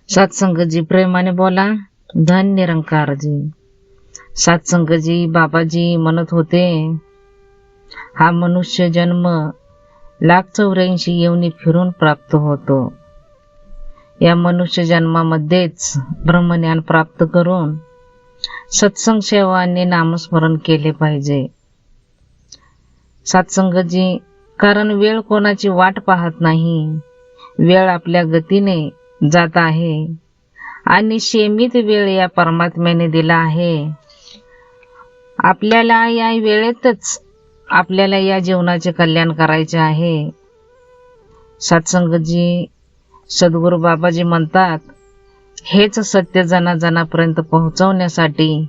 सत्संगजी प्रेमाने बोला, धन निरंकारजी। सत्संगजी बाबाजी म्हणत होते, हा मनुष्य जन्म 1,84,000 योनी फिरून प्राप्त होतो। या मनुष्य जन्मामध्येच ब्रह्मज्ञान प्राप्त करून सत्संग सेवा आणि नामस्मरण केले पाहिजे। सत्संगजी, कारण वेळ कोणाची वाट पाहत नाही, वेळ आपल्या गतीने जात आहे आणि सीमित वेळ या परमात्म्याने दिला आहे। आपल्याला या वेळेतच आपल्याला या जीवनाचे कल्याण करायचे आहे। सत्संगजी, सद्गुरू बाबाजी म्हणतात, हेच सत्य जनाजनापर्यंत पोहोचवण्यासाठी,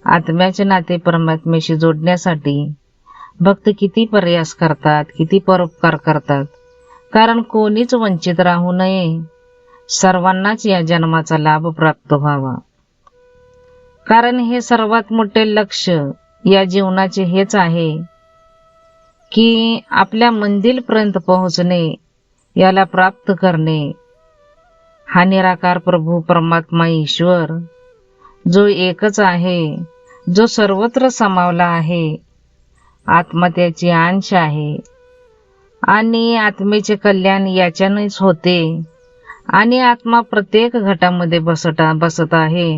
आत्म्याचे नाते परमात्म्याशी जोडण्यासाठी भक्त किती प्रयास करतात, किती परोपकार करतात, कारण कोणीच वंचित राहू नये, सर्वांनाच या जन्माचा लाभ प्राप्त व्हावा। कारण हे सर्वात मोठे लक्ष या जीवनाचे हेच आहे की आपल्या मंजिलपर्यंत पोहोचणे, याला प्राप्त करणे। हा निराकार प्रभू परमात्मा ईश्वर जो एकच आहे, जो सर्वत्र समावला आहे, आत्मा त्याची अंश आहे आणि आत्मेचे कल्याण याच्यानेच होते आणि आत्मा प्रत्येक घटामध्ये बसत आहे।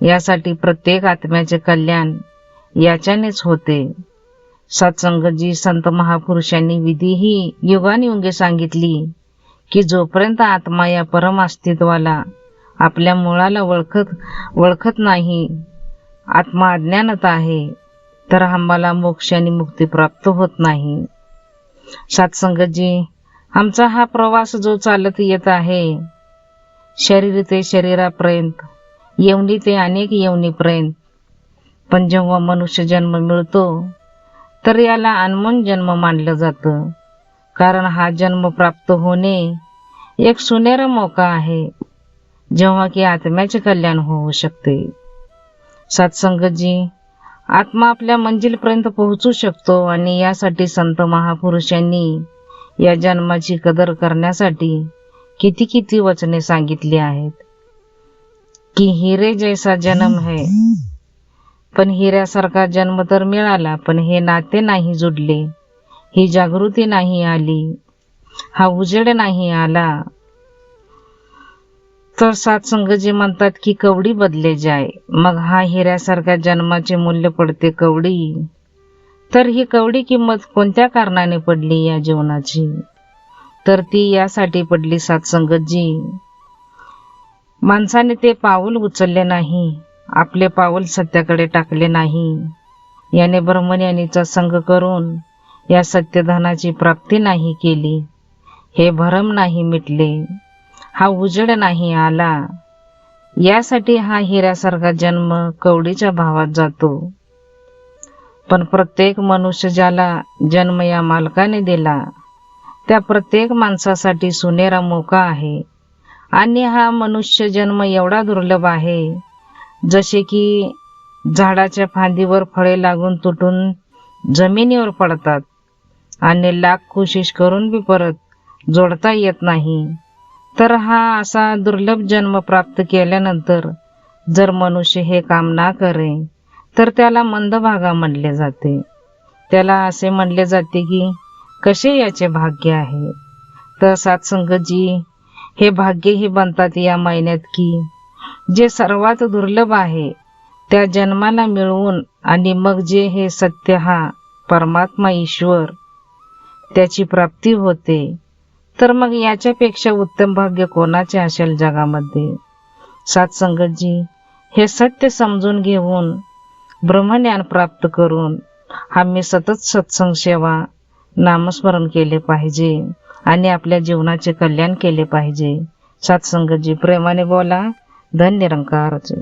यासाठी प्रत्येक आत्म्याचे कल्याण याच्यानेच होते। सत्संगजी, संत महापुरुषांनी विधी ही युगानुयुगे सांगितली की जोपर्यंत आत्मा या परम अस्तित्वाला, आपल्या मुळाला ओळखत नाही, आत्मा अज्ञानात आहे, तर आम्हाला मोक्ष आणि मुक्ती प्राप्त होत नाही। सत्संगजी, आमचा हा प्रवास जो चालत येत आहे, शरीर ते शरीरापर्यंत, येवनी ते अनेक येवनीपर्यंत, पण जेव्हा मनुष्य जन्म मिळतो तर याला अनमोल जन्म मानलं जातं। कारण हा जन्म प्राप्त होणे एक सुनहरा मौका आहे, जेव्हा की आत्म्याचे कल्याण होऊ शकते। सत्संगजी, आत्मा आपल्या मंजिलपर्यंत पोहोचू शकतो आणि यासाठी संत महापुरुषांनी या जन्माची कदर करण्यासाठी किती किती वचने सांगितली आहेत की हिरे जैसा जन्म है, पण हिऱ्यासारखा जन्म तर मिळाला, पण हे नाते नाही जुडले, ही जागृती नाही आली, हा उजेड नाही आला, तर सत्संगजी म्हणतात की कवडी बदले जाय। मग हा हिऱ्यासारख्या जन्माचे मूल्य पडते कवडी, तर ही कवडी किंमत कोणत्या कारणाने पडली या जीवनाची, तर ती यासाठी पडली सत्संगजी, माणसाने ते पाऊल उचलले नाही, आपले पाऊल सत्याकडे टाकले नाही, याने ब्रह्मज्ञानीचा संग करून या सत्यधनाची प्राप्ती नाही केली, हे भरम नाही मिटले, हा उजेड नाही आला, यासाठी हा हिऱ्यासारखा जन्म कवडीच्या भावात जातो। पण प्रत्येक मनुष्य ज्याला जन्म या मालकाने दिला, त्या प्रत्येक माणसासाठी सुनहरा मौका आहे आणि हा मनुष्य जन्म एवढा दुर्लभ आहे, जसे की झाडाच्या फांदीवर फळे लागून तुटून जमिनीवर पडतात आणि लाख कोशिश करून बी परत जोडता येत नाही, तर हा असा दुर्लभ जन्म प्राप्त केल्यानंतर जर मनुष्य हे काम ना करे तर त्याला मंदभागा म्हणले जाते। त्याला असे म्हणले जाते की कसे याचे भाग्य आहे। तर सत्संगजी, हे भाग्य ही बनतात या महिन्यात की जे सर्वात दुर्लभ आहे त्या जन्माला मिळवून आणि मग जे हे सत्य हा परमात्मा ईश्वर त्याची प्राप्ती होते, तर मग याच्यापेक्षा उत्तम भाग्य कोणाचे असेल जगामध्ये। सत्संगजी, हे सत्य समजून घेऊन ब्रह्मज्ञान प्राप्त करून आम्ही सतत सत्संग सेवा नामस्मरण केले पाहिजे आणि आपल्या जीवनाचे कल्याण केले पाहिजे। सत्संगजी प्रेमाने बोला, धन निरंकारजी।